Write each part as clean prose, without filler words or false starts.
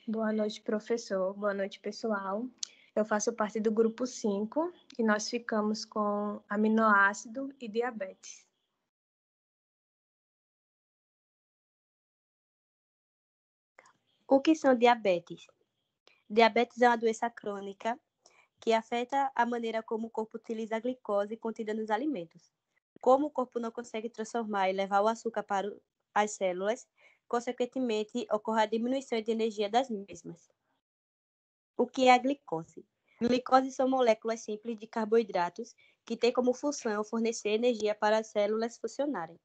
Boa noite, professor. Boa noite, pessoal. Eu faço parte do grupo 5 e nós ficamos com aminoácido e diabetes. O que são diabetes? Diabetes é uma doença crônica que afeta a maneira como o corpo utiliza a glicose contida nos alimentos. Como o corpo não consegue transformar e levar o açúcar para as células, consequentemente, ocorre a diminuição de energia das mesmas. O que é a glicose? Glicose são moléculas simples de carboidratos que têm como função fornecer energia para as células funcionarem.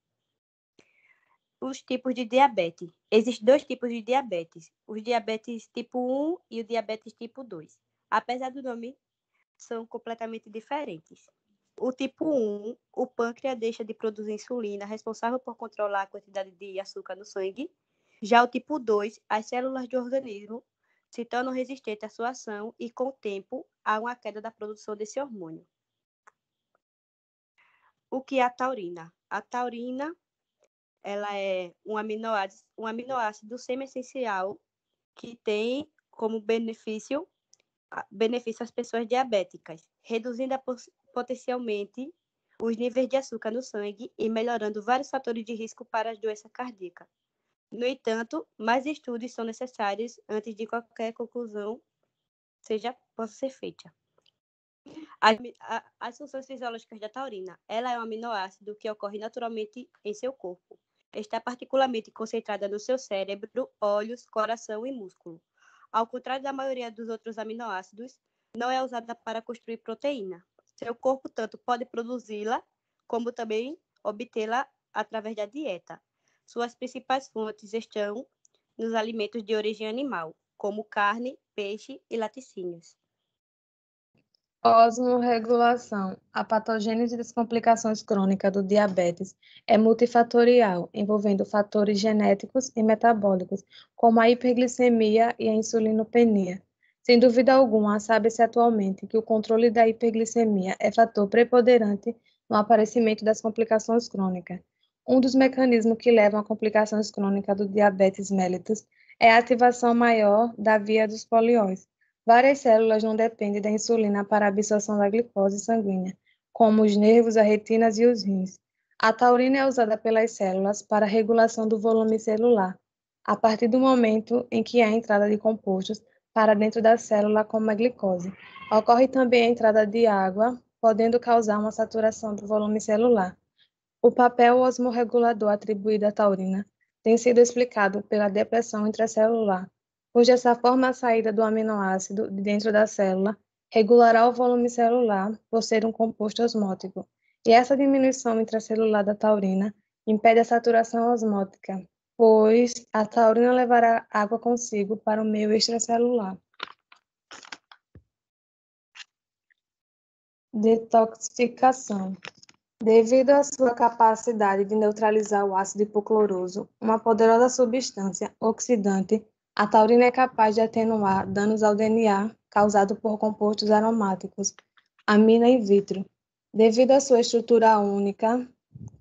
Os tipos de diabetes. Existem 2 tipos de diabetes, os diabetes tipo 1 e o diabetes tipo 2. Apesar do nome, são completamente diferentes. O tipo 1, o pâncreas deixa de produzir insulina, responsável por controlar a quantidade de açúcar no sangue. Já o tipo 2, as células do organismo se tornam resistentes à sua ação e, com o tempo, há uma queda da produção desse hormônio. O que é a taurina? A taurina ela é um aminoácido semi-essencial que tem como benefício às pessoas diabéticas, reduzindo potencialmente os níveis de açúcar no sangue e melhorando vários fatores de risco para as doenças cardíacas. No entanto, mais estudos são necessários antes de qualquer conclusão possa ser feita. As funções fisiológicas da taurina. Ela é um aminoácido que ocorre naturalmente em seu corpo. Está particularmente concentrada no seu cérebro, olhos, coração e músculo. Ao contrário da maioria dos outros aminoácidos, não é usada para construir proteína. Seu corpo tanto pode produzi-la, como também obtê-la através da dieta. Suas principais fontes estão nos alimentos de origem animal, como carne, peixe e laticínios. Osmorregulação. A patogênese das complicações crônicas do diabetes é multifatorial, envolvendo fatores genéticos e metabólicos, como a hiperglicemia e a insulinopenia. Sem dúvida alguma, sabe-se atualmente que o controle da hiperglicemia é fator preponderante no aparecimento das complicações crônicas. Um dos mecanismos que levam a complicações crônicas do diabetes mellitus é a ativação maior da via dos polióis. Várias células não dependem da insulina para a absorção da glicose sanguínea, como os nervos, as retinas e os rins. A taurina é usada pelas células para a regulação do volume celular, a partir do momento em que há entrada de compostos para dentro da célula, como a glicose. Ocorre também a entrada de água, podendo causar uma saturação do volume celular. O papel osmorregulador atribuído à taurina tem sido explicado pela depressão intracelular, cuja essa forma a saída do aminoácido de dentro da célula regulará o volume celular por ser um composto osmótico, e essa diminuição intracelular da taurina impede a saturação osmótica, pois a taurina levará água consigo para o meio extracelular. Detoxificação. Devido à sua capacidade de neutralizar o ácido hipocloroso, uma poderosa substância oxidante, a taurina é capaz de atenuar danos ao DNA causados por compostos aromáticos, amina in vitro. Devido à sua estrutura única,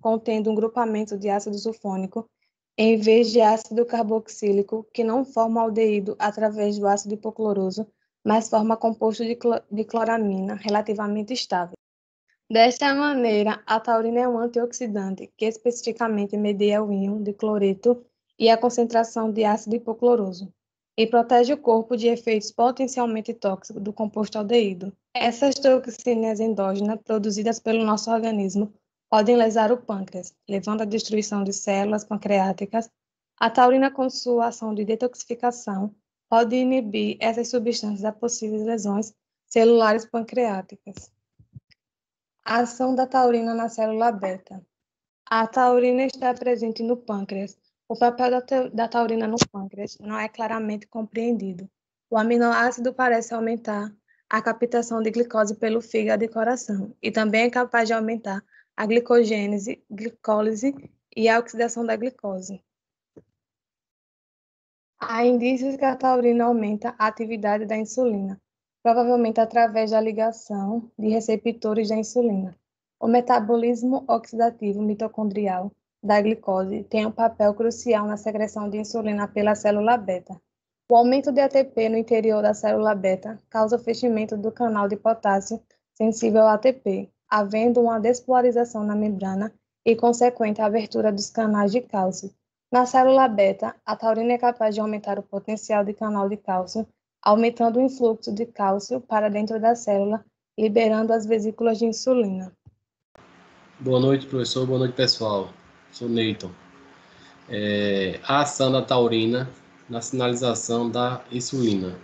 contendo um grupamento de ácido sulfônico, em vez de ácido carboxílico, que não forma aldeído através do ácido hipocloroso, mas forma composto de cloramina relativamente estável. Desta maneira, a taurina é um antioxidante que especificamente media o íon de cloreto e a concentração de ácido hipocloroso, e protege o corpo de efeitos potencialmente tóxicos do composto aldeído. Essas toxinas endógenas produzidas pelo nosso organismo podem lesar o pâncreas, levando à destruição de células pancreáticas. A taurina, com sua ação de detoxificação, pode inibir essas substâncias a possíveis lesões celulares pancreáticas. A ação da taurina na célula beta. A taurina está presente no pâncreas. O papel da taurina no pâncreas não é claramente compreendido. O aminoácido parece aumentar a captação de glicose pelo fígado e coração, e também é capaz de aumentar a glicogênese, glicólise e a oxidação da glicose. Há indícios que a taurina aumenta a atividade da insulina, provavelmente através da ligação de receptores da insulina. O metabolismo oxidativo mitocondrial da glicose tem um papel crucial na secreção de insulina pela célula beta. O aumento de ATP no interior da célula beta causa fechamento do canal de potássio sensível ao ATP, havendo uma despolarização na membrana e consequente abertura dos canais de cálcio. Na célula beta, a taurina é capaz de aumentar o potencial de canal de cálcio, aumentando o influxo de cálcio para dentro da célula, liberando as vesículas de insulina. Boa noite, professor. Boa noite, pessoal. Sou Neyton. A ação da taurina na sinalização da insulina.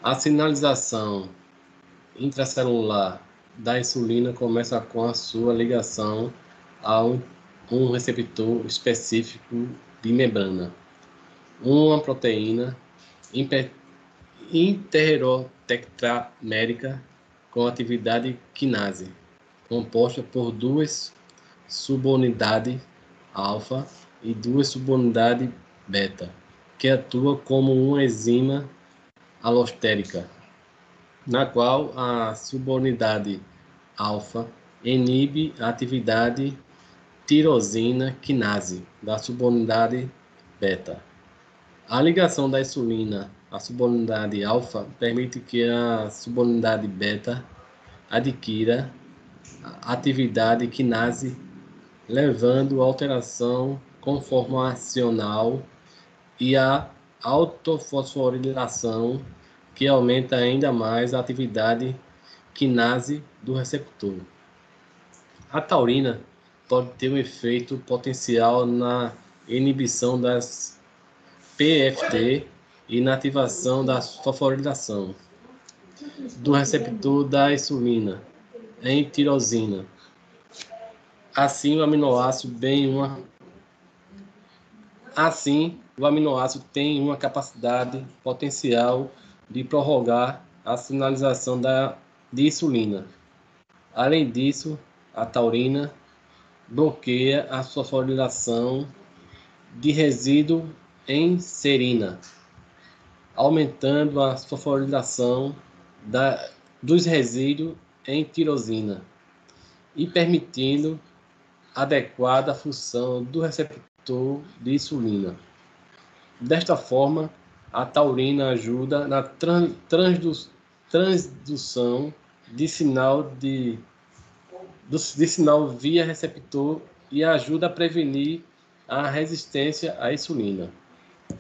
A sinalização intracelular da insulina começa com a sua ligação a um receptor específico de membrana, uma proteína interferotetramérica com atividade quinase, composta por duas subunidades alfa e duas subunidades beta, que atua como uma enzima alostérica, na qual a subunidade alfa inibe a atividade tirosina quinase da subunidade beta. A ligação da insulina à subunidade alfa permite que a subunidade beta adquira atividade quinase, levando à alteração conformacional e à autofosforilação, que aumenta ainda mais a atividade quinase do receptor. A taurina pode ter um efeito potencial na inibição das PFT e na ativação da fosforilação do receptor da insulina em tirosina. Assim, o aminoácido tem uma capacidade potencial de prorrogar a sinalização de insulina. Além disso, a taurina bloqueia a fosforilação de resíduo em serina, aumentando a fosforilação dos resíduos em tirosina e permitindo adequada função do receptor de insulina. Desta forma, a taurina ajuda na transdução de sinal via receptor e ajuda a prevenir a resistência à insulina. Vou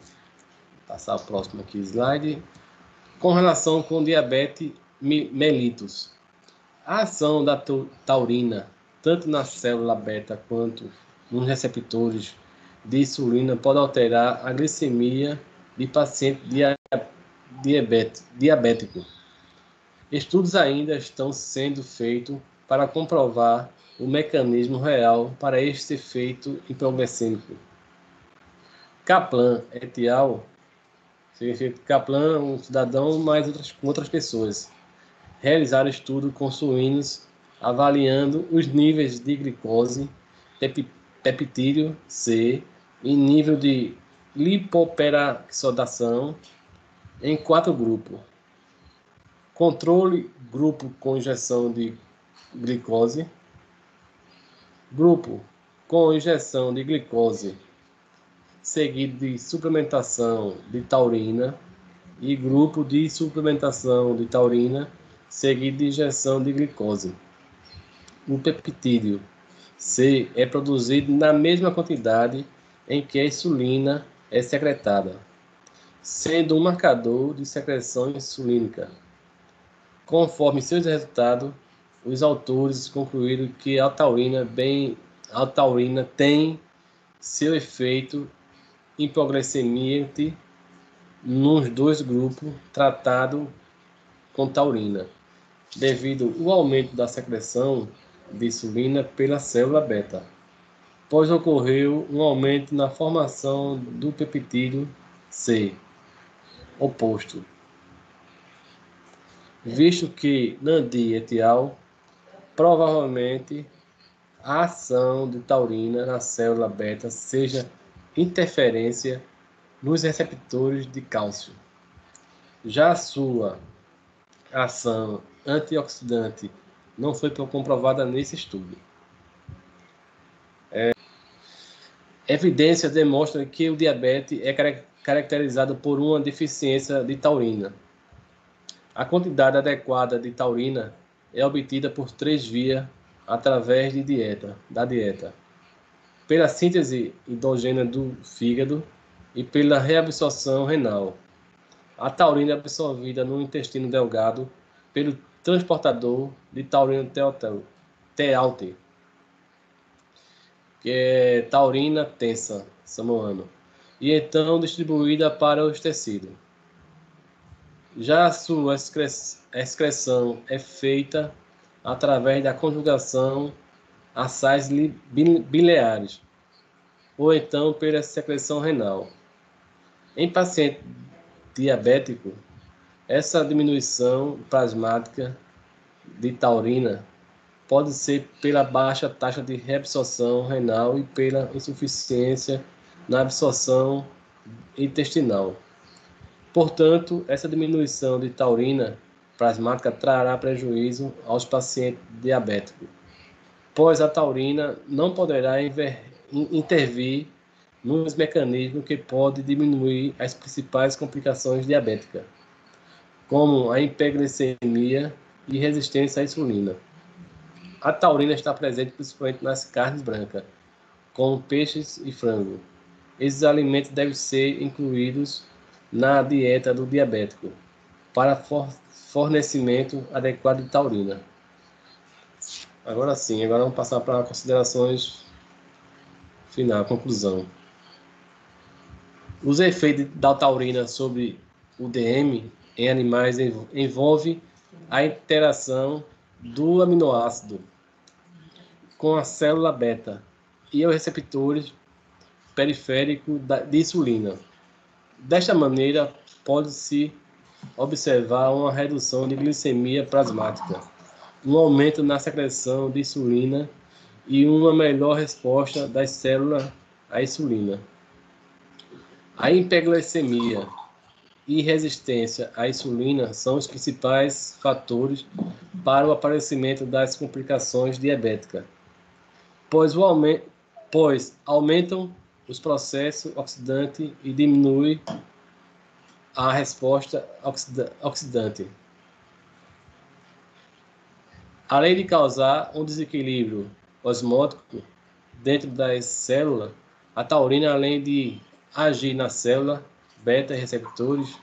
passar o próximo aqui, slide. Com relação com diabetes mellitus, a ação da taurina, tanto na célula beta quanto nos receptores de insulina, pode alterar a glicemia de paciente diabético. Estudos ainda estão sendo feitos para comprovar o mecanismo real para este efeito hipoglicêmico. Kaplan et al. Kaplan, um cidadão, mais outras pessoas, realizaram estudo com suínos avaliando os níveis de glicose, peptídeo C e nível de lipoperoxidação em 4 grupos. Controle, grupo com injeção de glicose, grupo com injeção de glicose seguido de suplementação de taurina e grupo de suplementação de taurina seguido de injeção de glicose. O peptídeo C é produzido na mesma quantidade em que a insulina é secretada, sendo um marcador de secreção insulínica. Conforme seus resultados, os autores concluíram que a taurina tem seu efeito hipoglicemiante nos 2 grupos tratados com taurina, devido ao aumento da secreção de insulina pela célula beta, pois ocorreu um aumento na formação do peptídeo C oposto, visto que Nandi et al. Provavelmente a ação de taurina na célula beta seja interferência nos receptores de cálcio. Já a sua ação antioxidante não foi comprovada nesse estudo. Evidência demonstra que o diabetes é caracterizada por uma deficiência de taurina. A quantidade adequada de taurina é obtida por 3 vias através da dieta, pela síntese endógena do fígado e pela reabsorção renal. A taurina é absorvida no intestino delgado pelo transportador de taurina TALT, que é taurina tensa, samoano, e então distribuída para os tecidos. Já a sua excreção é feita através da conjugação a sais biliares, ou então pela secreção renal. Em paciente diabético, essa diminuição plasmática de taurina pode ser pela baixa taxa de reabsorção renal e pela insuficiência na absorção intestinal. Portanto, essa diminuição de taurina plasmática trará prejuízo aos pacientes diabéticos, pois a taurina não poderá intervir nos mecanismos que podem diminuir as principais complicações diabéticas, como a hiperglicemia e resistência à insulina. A taurina está presente principalmente nas carnes brancas, como peixes e frango. Esses alimentos devem ser incluídos na dieta do diabético para fornecimento adequado de taurina. Agora sim, agora vamos passar para considerações final, conclusão. Os efeitos da taurina sobre o DM em animais envolve a interação do aminoácido com a célula beta e os receptores periféricos de insulina. Desta maneira, pode-se observar uma redução de glicemia plasmática, um aumento na secreção de insulina e uma melhor resposta das células à insulina. A hiperglicemia e resistência à insulina são os principais fatores para o aparecimento das complicações diabéticas, pois aumentam os processos oxidantes e diminuem a resposta oxidante. Além de causar um desequilíbrio osmótico dentro das células, a taurina, além de agir na célula beta receptores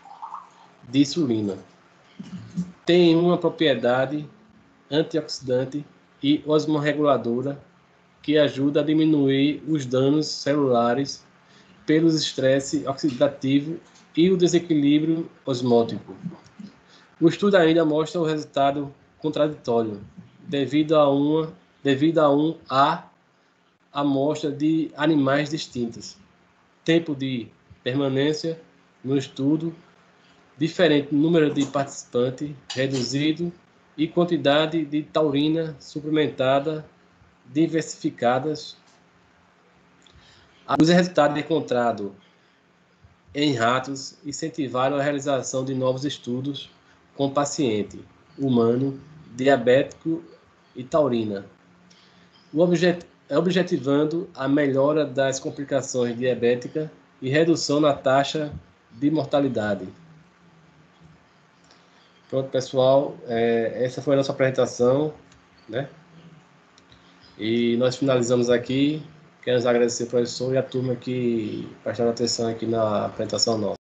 de insulina, tem uma propriedade antioxidante e osmorreguladora que ajuda a diminuir os danos celulares pelos estresse oxidativo e o desequilíbrio osmótico. O estudo ainda mostra o resultado contraditório, devido a amostra de animais distintos, tempo de permanência no estudo, diferente número de participantes, reduzido, e quantidade de taurina suplementada diversificadas. Os resultados encontrados em ratos incentivaram a realização de novos estudos com paciente humano, diabético e taurina, objetivando a melhora das complicações diabéticas e redução na taxa de mortalidade. Pronto, pessoal, essa foi a nossa apresentação, né? E nós finalizamos aqui. Quero agradecer ao professor e a turma que prestaram atenção aqui na apresentação nossa.